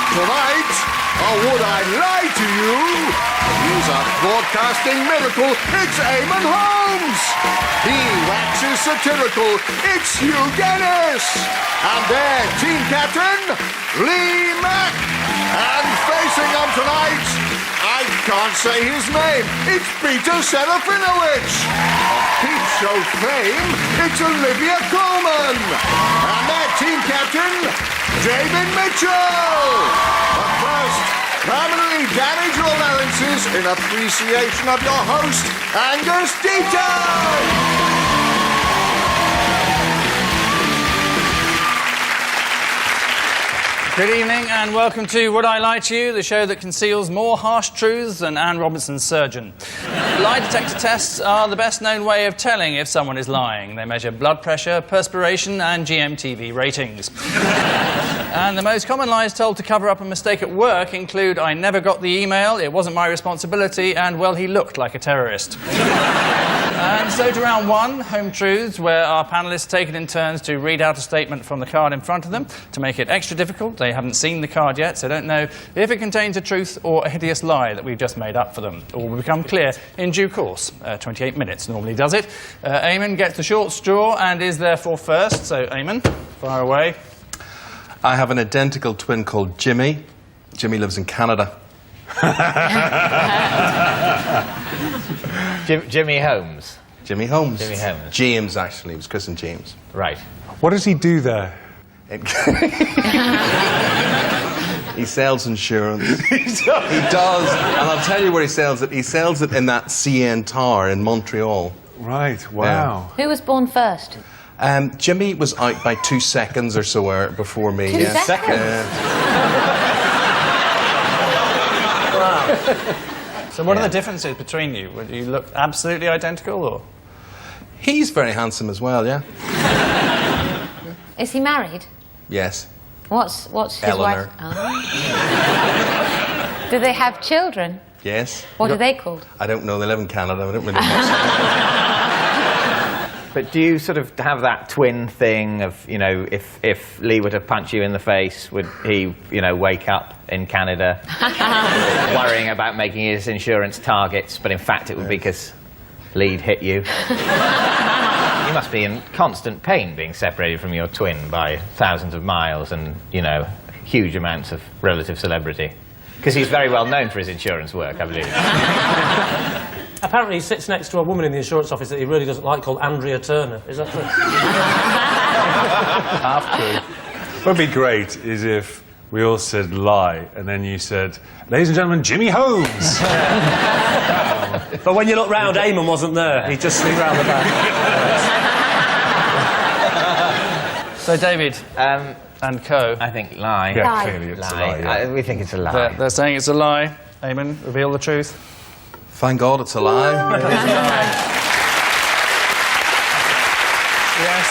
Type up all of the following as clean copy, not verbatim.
Tonight, or would I lie to you? He's a broadcasting miracle. It's Eamon Holmes. He waxes satirical. It's Hugh Dennis. And their team captain, Lee Mack. And facing them tonight, I can't say his name. It's Peter Serafinowicz. Of Peep Show fame, it's Olivia Colman. And their team captain, David Mitchell. But first, permanently damage your larynxes in appreciation of your host, Angus Deaton. Good evening and welcome to Would I Lie to You, the show that conceals more harsh truths than Anne Robinson's surgeon. Lie detector tests are the best known way of telling if someone is lying. They measure blood pressure, perspiration and GMTV ratings. And the most common lies told to cover up a mistake at work include I never got the email, it wasn't my responsibility, and well, he looked like a terrorist. And so to round one, Home Truths, where our panellists take it in turns to read out a statement from the card in front of them. To make it extra difficult, they haven't seen the card yet, so don't know if it contains a truth or a hideous lie that we've just made up for them. All will become clear in due course. 28 minutes normally does it. Eamon gets the short straw and is therefore first, so Eamon, fire away. I have an identical twin called Jimmy. Jimmy lives in Canada. Jimmy Holmes. Jimmy Holmes. Jimmy Holmes. James, actually. It was Chris and James. Right. What does he do there? He sells insurance. He does. And I'll tell you where he sells it. He sells it in that CN Tower in Montreal. Right, wow. Who was born first? Jimmy was out by 2 seconds or so before me. 2 seconds? Wow. So what are the differences between you? Do you look absolutely identical, or...? He's very handsome as well, yeah. Is he married? Yes. What's his Eleanor. wife? Oh. Do they have children? Yes. What are they called? I don't know. They live in Canada. I don't really know. But do you sort of have that twin thing of, you know, if Lee were to punch you in the face, would he, you know, wake up in Canada worrying about making his insurance targets, but in fact it would be because Lee'd hit you? You must be in constant pain being separated from your twin by thousands of miles and, you know, huge amounts of relative celebrity. Because he's very well known for his insurance work, I believe. Apparently he sits next to a woman in the insurance office that he really doesn't like called Andrea Turner. Is that true? Half true. What would be great is if we all said lie, and then you said, ladies and gentlemen, Jimmy Holmes! But when you look round, Eamon wasn't there. He just sneaked round the back. So, David and co. I think lie. Yeah, Lie. clearly it's Lie. a lie, yeah. We think it's a lie. They're saying it's a lie. Eamon, reveal the truth. Thank God it's a lie. It is a lie. Yes,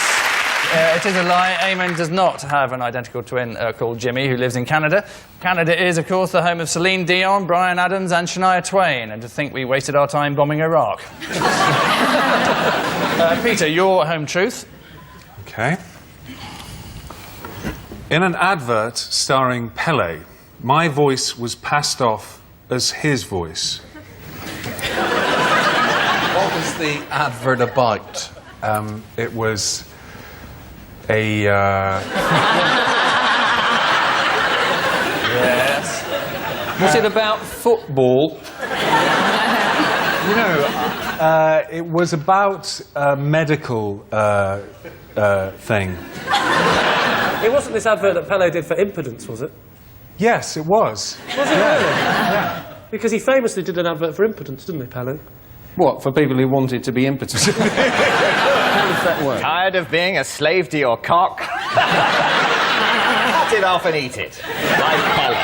it is a lie. Eamon does not have an identical twin called Jimmy, who lives in Canada. Canada is, of course, the home of Celine Dion, Bryan Adams and Shania Twain, and to think we wasted our time bombing Iraq. Peter, your home truth. Okay. In an advert starring Pelé, my voice was passed off as his voice. What was the advert about? It was a... Yes. Was it about football? You know, it was about a medical thing. It wasn't this advert that Pelé did for impotence, was it? Yes, it was. Was it really? Yeah. Because he famously did an advert for impotence, didn't he, Pelé? What, for people who wanted to be impotent? How does that work? Tired of being a slave to your cock? Cut it off and eat it. Like Pelé.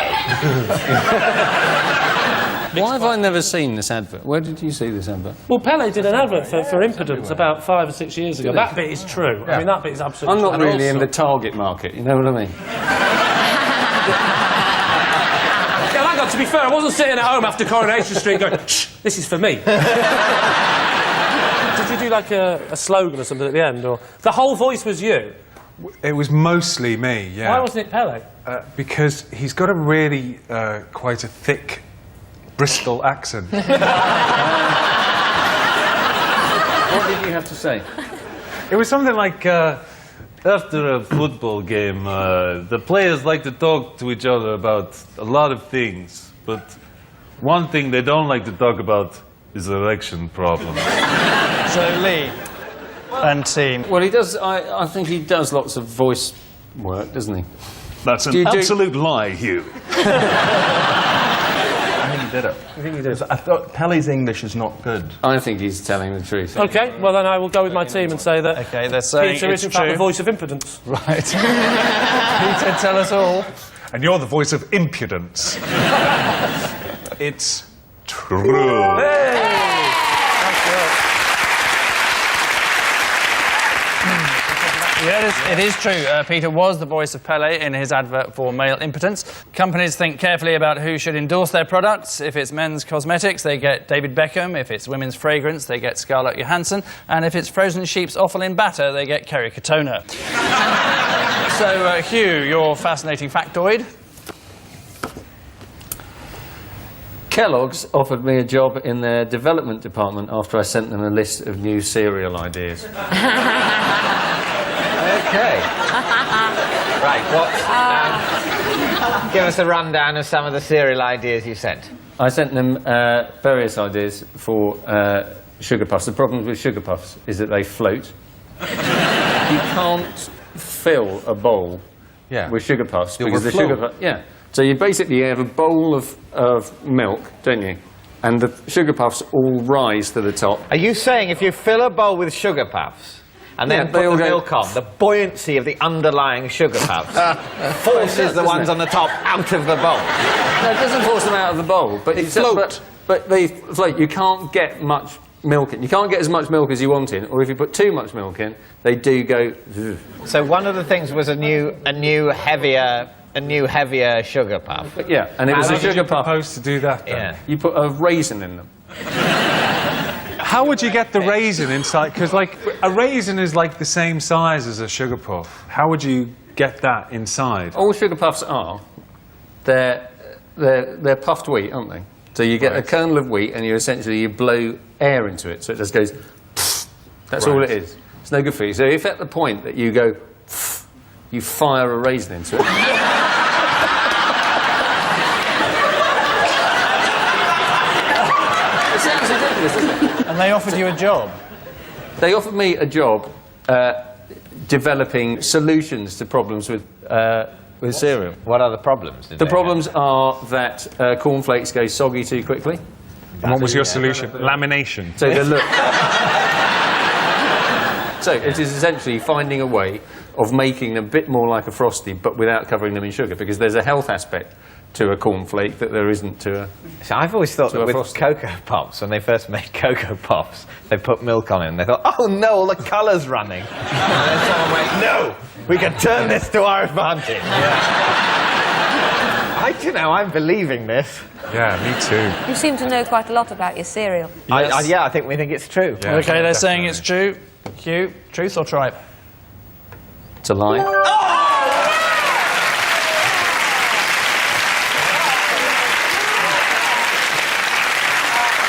Why have I never seen this advert? Where did you see this advert? Well, Pelé did an advert for impotence about 5 or 6 years ago. That bit is true. I mean, that bit is absolutely I'm true. not really in the target market, you know what I mean? Yeah, hang on, to be fair, I wasn't sitting at home after Coronation Street going, shh, this is for me. Did you do like a slogan or something at the end? Or the whole voice was you? It was mostly me, yeah. Why wasn't it Pelé? Because he's got a really quite a thick Bristol accent. What did you have to say? It was something like, after a football game, the players like to talk to each other about a lot of things, but one thing they don't like to talk about is erection problems. So, Lee and team. Well, he does. I think he does lots of voice work, doesn't he? That's an absolute lie, Hugh. I think he did it. I think he does. I thought Pellé's English is not good. I think he's telling the truth. Okay, well then I will go with my team and say that Okay, they're saying Peter is in fact the voice of impotence. Right. Peter, tell us all. And you're the voice of impudence. It's true. Yes, it is true. Peter was the voice of Pelé in his advert for male impotence. Companies think carefully about who should endorse their products. If it's men's cosmetics, they get David Beckham. If it's women's fragrance, they get Scarlett Johansson. And if it's frozen sheep's offal in batter, they get Kerry Katona. So, Hugh, your fascinating factoid. Kellogg's offered me a job in their development department after I sent them a list of new cereal ideas. Okay. Right, what? Give us a rundown of some of the cereal ideas you sent. I sent them various ideas for sugar puffs. The problem with sugar puffs is that they float. You can't fill a bowl with sugar puffs because the sugar puffs. Yeah. So you basically have a bowl of milk, don't you? And the sugar puffs all rise to the top. Are you saying if you fill a bowl with sugar puffs and then put the milk on, the buoyancy of the underlying sugar puffs forces the ones on the top out of the bowl? No, it doesn't force them out of the bowl, but they float. But they float. You can't get much milk in. You can't get as much milk as you want in, or if you put too much milk in, they do go. So one of the things was a new heavier sugar puff. Yeah, and it was a sugar puff. Supposed to do that then? Yeah. You put a raisin in them. How would you get the raisin inside? Because, like, a raisin is like the same size as a sugar puff. How would you get that inside? All sugar puffs are, they're puffed wheat, aren't they? So you get a kernel of wheat and you blow air into it, so it just goes. That's all it is. It's no good for you. So if at the point that you go, you fire a raisin into it. It sounds ridiculous, doesn't it? And they offered you a job. They offered me a job developing solutions to problems with cereal. What are the problems? The problems are that cornflakes go soggy too quickly. And what was your solution? Lamination. So they look. So it is essentially finding a way of making them a bit more like a Frosty, but without covering them in sugar, because there's a health aspect to a cornflake that there isn't to a. So I've always thought that with Frosty. Cocoa Pops, when they first made Cocoa Pops, they put milk on it and they thought, oh no, all the colour's running. And then someone went, no, we can turn this to our advantage. I don't know, I'm believing this. Yeah, me too. You seem to know quite a lot about your cereal. Yes. I think we think it's true. Yeah, Okay, they're definitely. saying it's true. Hugh, truth or tripe? It's a lie.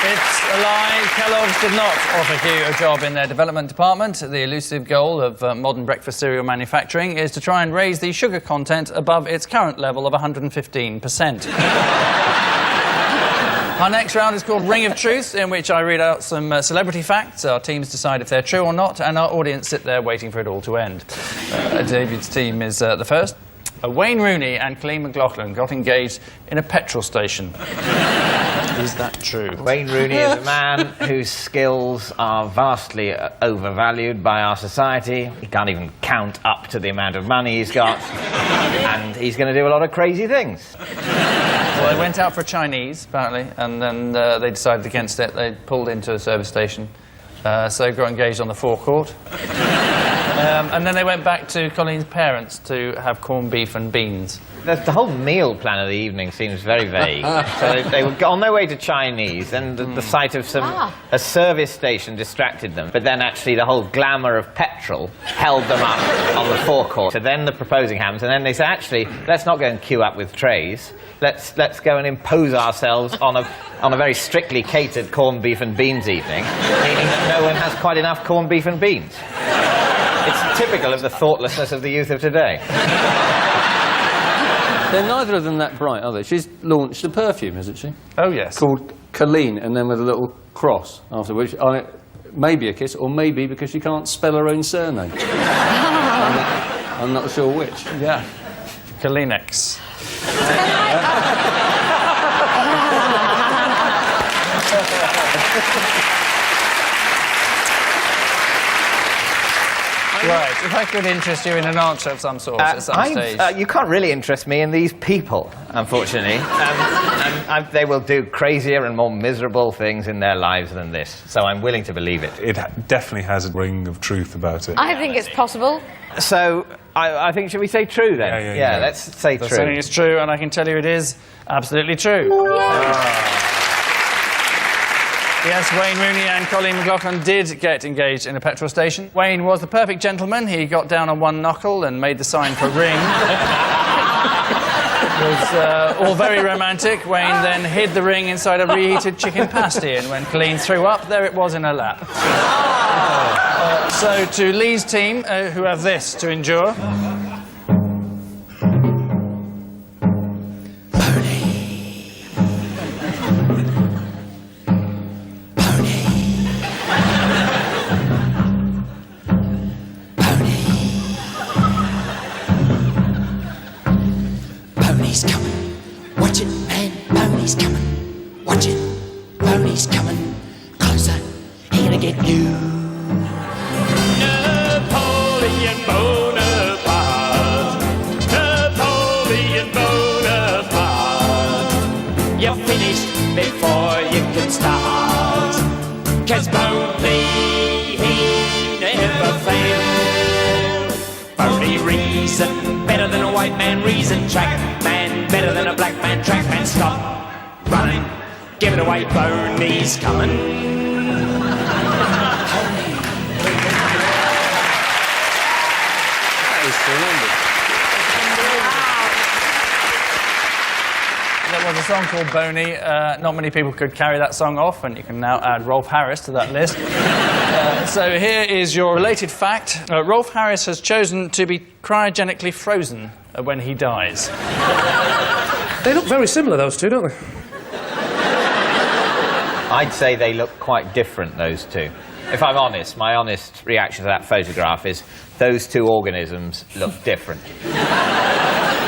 It's a lie. Kellogg's did not offer Hugh a job in their development department. The elusive goal of modern breakfast cereal manufacturing is to try and raise the sugar content above its current level of 115%. Our next round is called Ring of Truth, in which I read out some celebrity facts. Our teams decide if they're true or not, and our audience sit there waiting for it all to end. David's team is the first. Wayne Rooney and Coleen McLaughlin got engaged in a petrol station. Is that true? Wayne Rooney is a man whose skills are vastly overvalued by our society. He can't even count up to the amount of money he's got. And he's going to do a lot of crazy things. Well, they went out for a Chinese, apparently, and then they decided against it. They pulled into a service station, so got engaged on the forecourt. And then they went back to Colleen's parents to have corned beef and beans. The whole meal plan of the evening seems very vague. So they were on their way to Chinese, and the sight of a service station distracted them. But then actually the whole glamour of petrol held them up on the forecourt. So then the proposing hams, and then they said, actually, let's not go and queue up with trays. Let's go and impose ourselves on a very strictly catered corned beef and beans evening, meaning that no one has quite enough corned beef and beans. It's typical of the thoughtlessness of the youth of today. They're neither of them that bright, are they? She's launched a perfume, hasn't she? Oh, yes. Called Coleen, and then with a little cross after which maybe a kiss, or maybe because she can't spell her own surname. I'm not sure which. Yeah. Colenex. Right, if I could interest you in an answer of some sort at some stage. You can't really interest me in these people, unfortunately. They will do crazier and more miserable things in their lives than this, so I'm willing to believe it. It definitely has a ring of truth about it. I think it's possible. So, I think, should we say true then? Yeah. Let's say true. Saying it's true, and I can tell you it is absolutely true. Yes, Wayne Rooney and Coleen McLaughlin did get engaged in a petrol station. Wayne was the perfect gentleman. He got down on one knuckle and made the sign for ring. It was all very romantic. Wayne then hid the ring inside a reheated chicken pasty, and when Coleen threw up, there it was in her lap. So to Lee's team, who have this to endure. Pony's coming, watch it, man, pony's coming, watch it, pony's coming, closer, he gonna get you. Napoleon Bonaparte, Napoleon Bonaparte, you're finished before you can start, 'cause Boney, he never failed. Boney reason, better than a white man reason, track man, better than a black man, track man, stop running, give it away, Boney's coming. There was a song called Boney. Not many people could carry that song off, and you can now add Rolf Harris to that list. So here is your related fact. Rolf Harris has chosen to be cryogenically frozen when he dies. They look very similar, those two, don't they? I'd say they look quite different, those two. If I'm honest, my honest reaction to that photograph is those two organisms look different.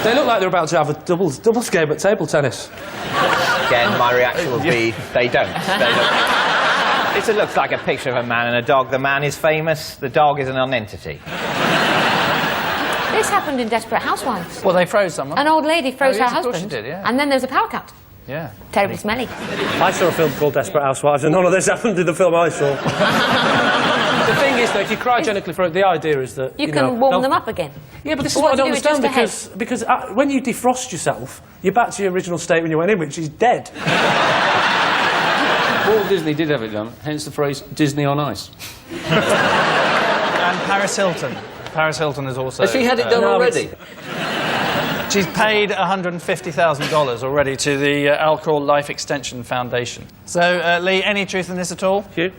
They look like they're about to have a doubles game at table tennis. Again, my reaction would be they don't. It looks like a picture of a man and a dog. The man is famous, the dog is a non-entity. This happened in Desperate Housewives. Well, they froze someone. An old lady froze Oh, yes, her of course husband. she did, yeah. And then there was a power cut. Yeah. Terribly smelly. I saw a film called Desperate Housewives, and none of this happened in the film I saw. The thing is, though, if you cryogenically froze, the idea is that You can warm them up again. Yeah, but this is But what I don't what do you do with understand, because when you defrost yourself, you're back to your original state when you went in, which is dead. Walt Disney did have it done, hence the phrase Disney on ice. And Paris Hilton. Paris Hilton is also... Has she had it done already? She's paid $150,000 already to the Alcohol Life Extension Foundation. So, Lee, any truth in this at all? Hugh?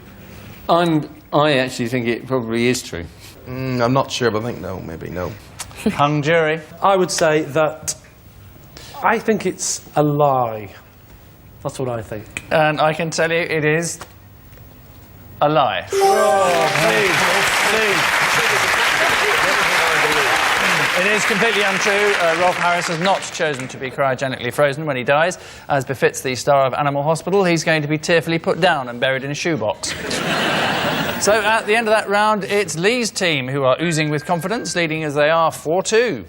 I actually think it probably is true. I'm not sure, but I think no, maybe no. Hung jury. I would say that I think it's a lie. That's what I think. And I can tell you it is a lie. It is completely untrue. Rolf Harris has not chosen to be cryogenically frozen when he dies. As befits the star of Animal Hospital, he's going to be tearfully put down and buried in a shoebox. So at the end of that round, it's Lee's team who are oozing with confidence, leading as they are 4-2.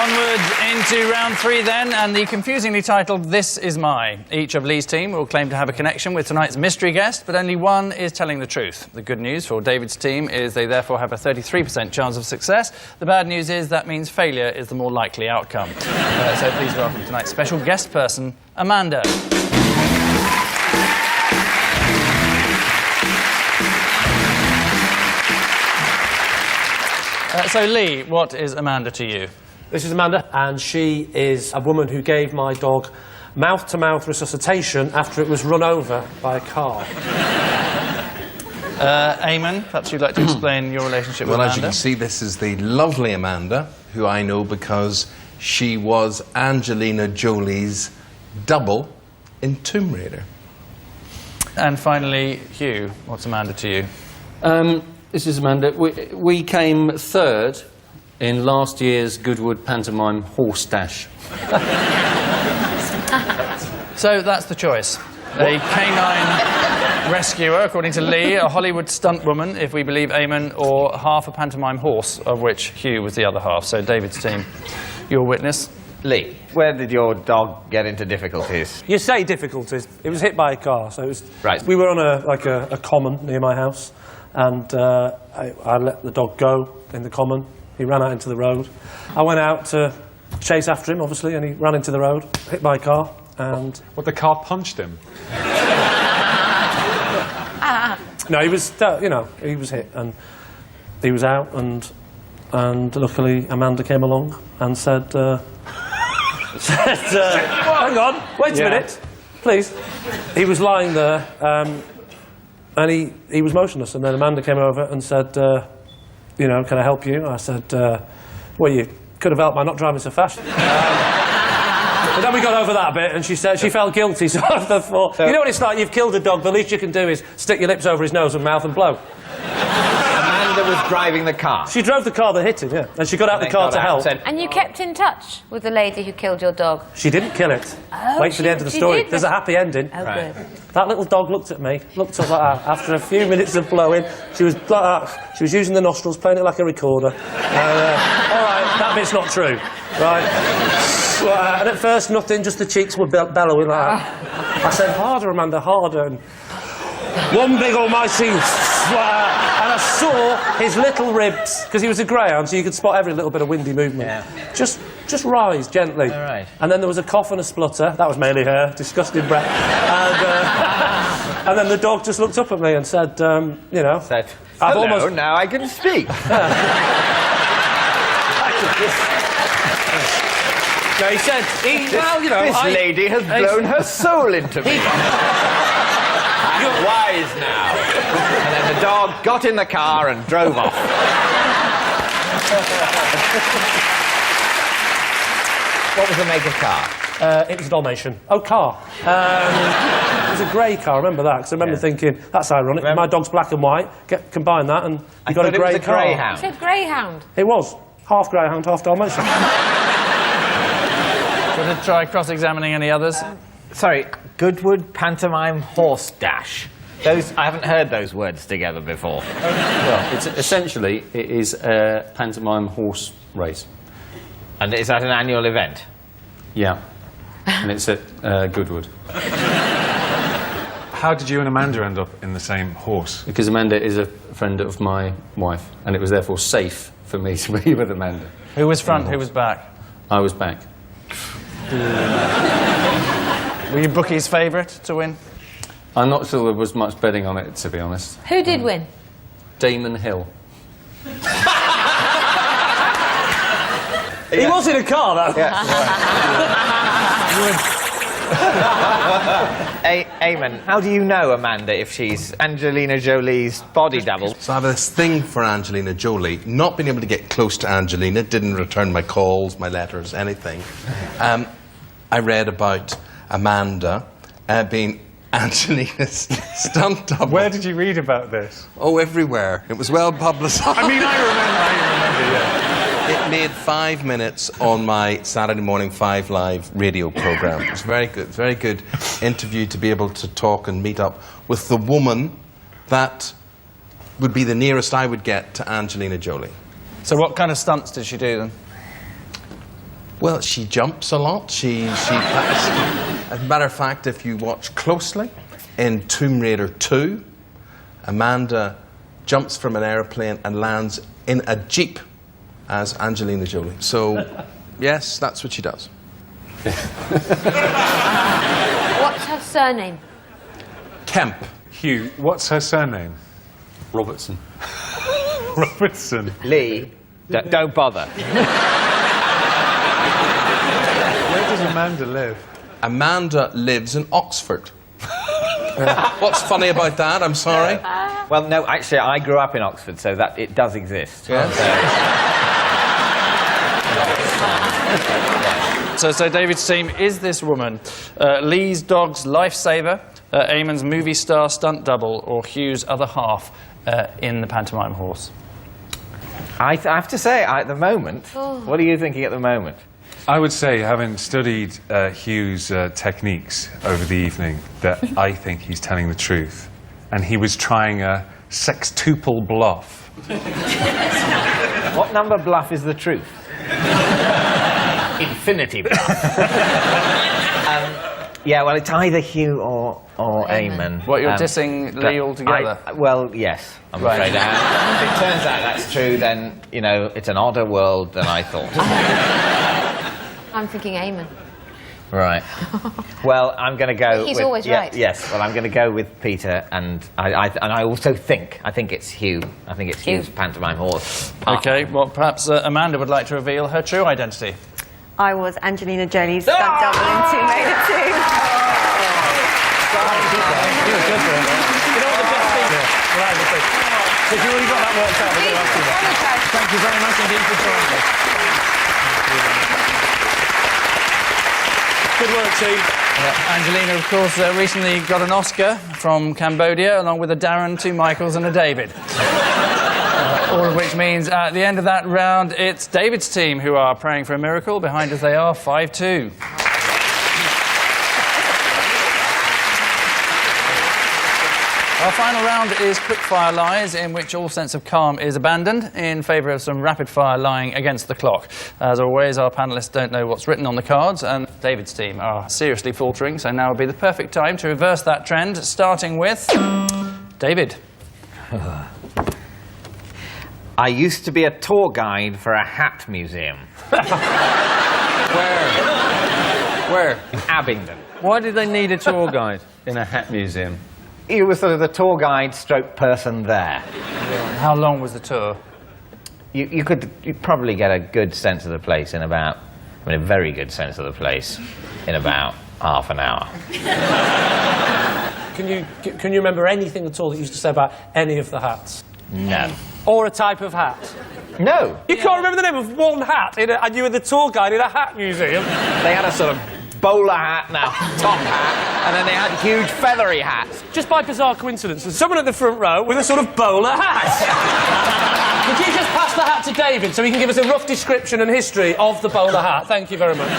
Onwards into round 3 then, and the confusingly titled This Is My. Each of Lee's team will claim to have a connection with tonight's mystery guest, but only one is telling the truth. The good news for David's team is they therefore have a 33% chance of success. The bad news is that means failure is the more likely outcome. So please welcome tonight's special guest person, Amanda. So Lee, what is Amanda to you? This is Amanda, and she is a woman who gave my dog mouth-to-mouth resuscitation after it was run over by a car. Eamon, perhaps you'd like to explain your relationship with Amanda? Well, as you can see, this is the lovely Amanda, who I know because she was Angelina Jolie's double in Tomb Raider. And finally, Hugh, what's Amanda to you? This is Amanda. We came third in last year's Goodwood pantomime horse dash. So that's the choice. A canine rescuer, according to Lee, a Hollywood stunt woman, if we believe Eamon, or half a pantomime horse, of which Hugh was the other half. So David's team, your witness. Lee, where did your dog get into difficulties? You say difficulties. It was hit by a car, so it was... Right. We were on a common near my house, and I let the dog go in the common. He ran out into the road. I went out to chase after him, obviously, and he ran into the road, hit by a car, and... What, the car punched him? No, he was, he was hit, and he was out, and luckily Amanda came along and said, hang on, wait a minute, please. He was lying there, and he was motionless, and then Amanda came over and said, can I help you? I said, well, you could have helped by not driving so fast. But then we got over that a bit, and she said she felt guilty, so I thought, you know what it's like, you've killed a dog, the least you can do is stick your lips over his nose and mouth and blow. Amanda was driving the car. She drove the car that hit him, yeah. And she got out the car to help. And you kept in touch with the lady who killed your dog? She didn't kill it. Oh, Wait for the end of the story. There's a happy ending. Oh, good. That little dog looked at me, looked up like that. After a few minutes of blowing, she was like that. She was using the nostrils, playing it like a recorder. All right, that bit's not true. Right. And at first, nothing, just the cheeks were bellowing like that. I said, harder, Amanda, harder. And one big almighty... and I saw his little ribs, because he was a greyhound, so you could spot every little bit of windy movement. Yeah. Just rise gently. All right. And then there was a cough and a splutter. That was mainly her, disgusting breath. And then the dog just looked up at me and said, Said, I've hello, almost... now I can speak. No, he said, this lady has blown her soul into me. I'm wise now. And then the dog got in the car and drove off. What was the make of car? It was a Dalmatian. Oh, car. It was a grey car, I remember that, because I remember thinking, that's ironic, my dog's black and white, combine that and you got a grey car. Greyhound. You said greyhound. It was. Half greyhound, half Dalmatian. Want to try cross-examining any others? Sorry, Goodwood pantomime horse dash. Those, I haven't heard those words together before. Well, essentially, it is a pantomime horse race. And is that an annual event? Yeah. And it's at Goodwood. How did you and Amanda end up in the same horse? Because Amanda is a friend of my wife, and it was therefore safe for me to be with Amanda. Who was front, who was back? I was back. Were you bookie's favourite to win? I'm not sure there was much betting on it, to be honest. Who did win? Damon Hill. He was in a car, though. Eamon, how do you know Amanda if she's Angelina Jolie's body double? So I have this thing for Angelina Jolie. Not being able to get close to Angelina, didn't return my calls, my letters, anything. I read about Amanda being Angelina's stunt double. Where did you read about this? Oh, everywhere. It was well publicised. I mean, I remember, yeah. It made 5 minutes on my Saturday morning 5 Live radio programme. It was very good interview to be able to talk and meet up with the woman that would be the nearest I would get to Angelina Jolie. So what kind of stunts did she do then? Well, she jumps a lot. As a matter of fact, if you watch closely, in Tomb Raider 2, Amanda jumps from an airplane and lands in a jeep as Angelina Jolie. So, yes, that's what she does. What's her surname? Kemp. Hugh, what's her surname? Robertson. Robertson. Lee, don't bother. Where does Amanda live? Amanda lives in Oxford. What's funny about that? I'm sorry. Well, no, actually, I grew up in Oxford, so that it does exist. Yes. So David's team is this woman Lee's dog's lifesaver, Eamon's movie star stunt double, or Hugh's other half in the pantomime horse? I have to say, at the moment, what are you thinking at the moment? I would say, having studied Hugh's techniques over the evening, that I think he's telling the truth. And he was trying a sextuple bluff. What number bluff is the truth? Infinity bluff. Yeah, well, it's either Hugh or Eamon. What, you're dissing Lee altogether? Well, yes, I'm afraid I am. If it turns out that's true, then, you know, it's an odder world than I thought. I'm thinking Eamon. Right. Well, I'm going to go. He's always right. Yes. Well, I'm going to go with Peter, and I also think it's Hugh. I think it's Hugh's pantomime horse. Okay. Well, perhaps Amanda would like to reveal her true identity. I was Angelina Jolie's stunt double in Tomb Raider 2. You know what the best thing is? Right, so if you already got that worked out, we're going to ask you that. Thank you very much indeed for joining us. Good work, team. Angelina, of course, recently got an Oscar from Cambodia, along with a Darren, 2 Michaels and a David. All of which means at the end of that round, it's David's team who are praying for a miracle. Behind us they are 5-2. Our final round is quickfire lies, in which all sense of calm is abandoned in favour of some rapid-fire lying against the clock. As always, our panellists don't know what's written on the cards, and David's team are seriously faltering, so now would be the perfect time to reverse that trend, starting with David. I used to be a tour guide for a hat museum. Where? In Abingdon. Why did they need a tour guide in a hat museum? You were sort of the tour guide stroke person there. How long was the tour? You'd probably get a good sense of the place in about, a very good sense of the place in about half an hour. Can you remember anything at all that you used to say about any of the hats? No. Or a type of hat? No. You can't remember the name of one hat, and you were the tour guide in a hat museum? They had a sort of bowler hat and a top hat, and then they had huge feathery hats. Just by bizarre coincidence, there's someone at the front row with a sort of bowler hat. Could you just pass the hat to David so he can give us a rough description and history of the bowler hat? Thank you very much.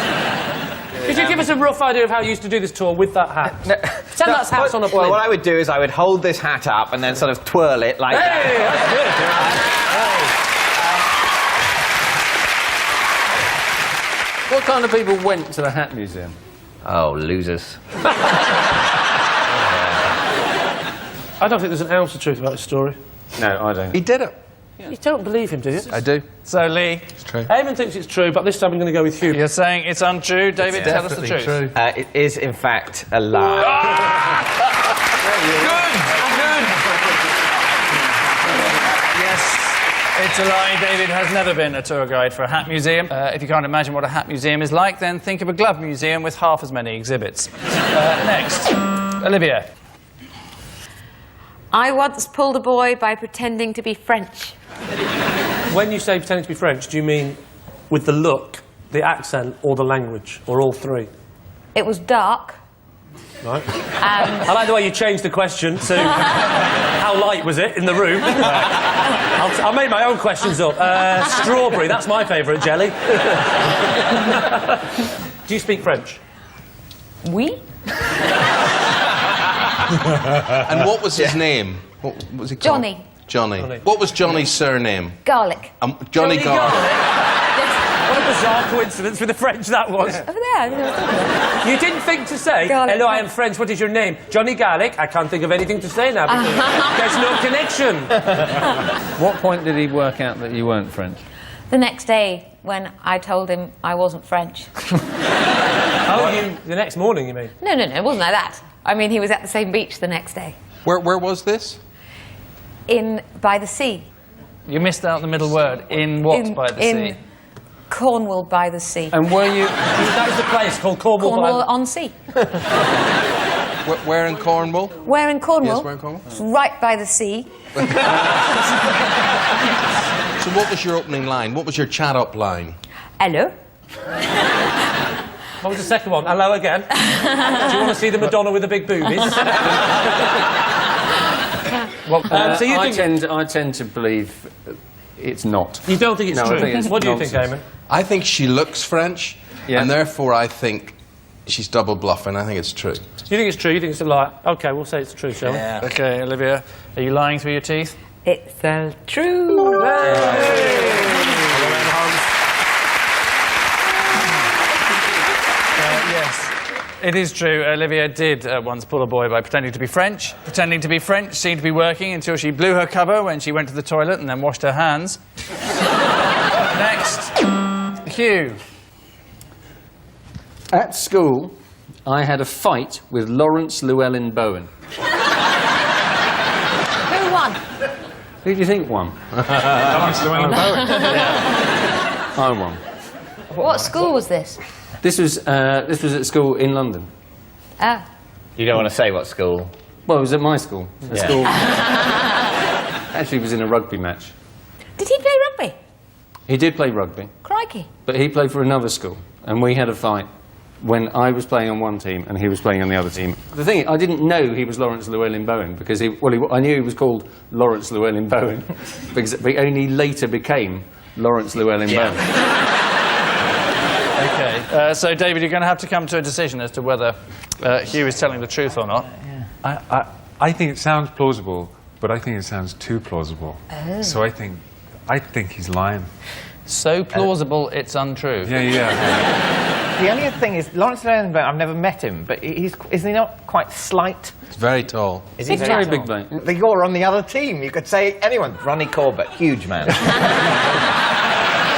Could you give us a rough idea of how you used to do this tour with that hat? Pretend that's hats on a plane. Well, what I would do is I would hold this hat up and then sort of twirl it like that. That's good. What kind of people went to the hat museum? Oh, losers. I don't think there's an ounce of truth about this story. No, I don't. He did it. You don't believe him, do you? I do. So, Lee. It's true. Eamon thinks it's true, but this time I'm going to go with Hugh. You're saying it's untrue. David, tell us the truth. True. It is, in fact, a lie. Good. Yes, it's a lie. David has never been a tour guide for a hat museum. If you can't imagine what a hat museum is like, then think of a glove museum with half as many exhibits. Next, Olivia. I once pulled a boy by pretending to be French. When you say pretending to be French, do you mean with the look, the accent, or the language, or all three? It was dark. Right. I like the way you changed the question to how light was it in the room? I'll make my own questions up. Strawberry, that's my favourite jelly. Do you speak French? Oui? And what was his name? What was he called? Johnny. Johnny. What was Johnny's surname? Garlic. Johnny Garlic. What a bizarre coincidence with the French, that was. Over there. I don't know what I'm talking about. You didn't think to say, Garlic hello, I bread. am French, what is your name? Johnny Garlic. I can't think of anything to say now because there's no connection. What point did he work out that you weren't French? The next day, when I told him I wasn't French. The next morning, you mean? No, it wasn't like that. I mean, he was at the same beach the next day. Where was this? By the sea. You missed out the middle word. In what by the sea? In Cornwall by the sea. And were you... That was the place called Cornwall. Cornwall on sea. Where in Cornwall? Where in Cornwall? Yes, where in Cornwall? It's right by the sea. So what was your opening line? What was your chat-up line? Hello. What was the second one? Hello again. Do you want to see the Madonna with the big boobies? So you think... I tend to believe it's not. You don't think it's No, I true? think it's What do you think, nonsense. Eamon? I think she looks French, Yeah. and therefore I think she's double bluffing. I think it's true. You think it's true? You think it's a lie? OK, we'll say it's true, shall we? Okay, Olivia, are you lying through your teeth? It's true. Yes, it is true. Olivia did once pull a boy by pretending to be French. Pretending to be French seemed to be working until she blew her cover when she went to the toilet and then washed her hands. Next, Hugh. At school, I had a fight with Lawrence Llewellyn Bowen. Who won? Who do you think won? Lawrence Llewellyn Bowen. I won. What school was this? This was at school in London. Ah. You don't want to say what school? Well, it was at my school. At Yeah. school. Actually, it was in a rugby match. Did he play rugby? He did play rugby, Crikey. but he played for another school, and we had a fight when I was playing on one team and he was playing on the other team. The thing, I didn't know he was Lawrence Llewellyn Bowen because I knew he was called Lawrence Llewellyn Bowen, because he only later became Lawrence Llewellyn Bowen. Okay, so David, you're going to have to come to a decision as to whether Hugh is telling the truth or not. I think it sounds plausible, but I think it sounds too plausible. So I think he's lying. So plausible, it's untrue. Yeah. The only thing is, Lawrence Llewellyn Bowen, I've never met him, but isn't he not quite slight? It's very tall. Is He's very big, mate. They go on the other team. You could say anyone. Ronnie Corbett, huge man.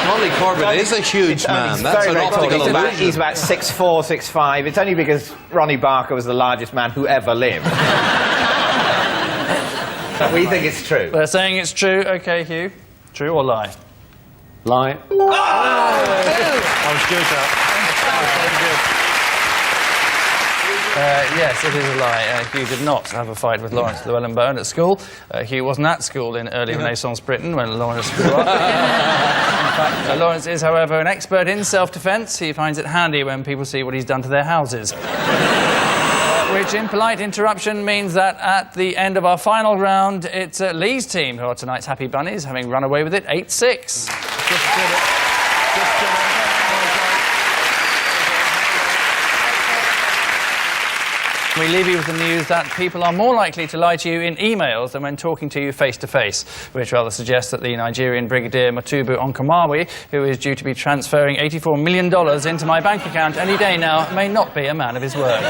Ronnie Corbett is a huge man. That's an optical illusion. He's about 6'4", 6'5". It's only because Ronnie Barker was the largest man who ever lived. But we think it's true. They're saying it's true. Okay, Hugh. True or lie? Lie. I was good, Yes, it is a lie. Hugh did not have a fight with Lawrence Llewellyn Bowen at school. Hugh wasn't at school in early Renaissance Britain when Lawrence grew up. In fact, Lawrence is, however, an expert in self-defence. He finds it handy when people see what he's done to their houses. Which, in polite interruption, means that at the end of our final round, it's Lee's team who are tonight's Happy Bunnies, having run away with it 8-6. We leave you with the news that people are more likely to lie to you in emails than when talking to you face-to-face, which rather suggests that the Nigerian Brigadier Matubu Onkamawi, who is due to be transferring $84 million into my bank account any day now, may not be a man of his word.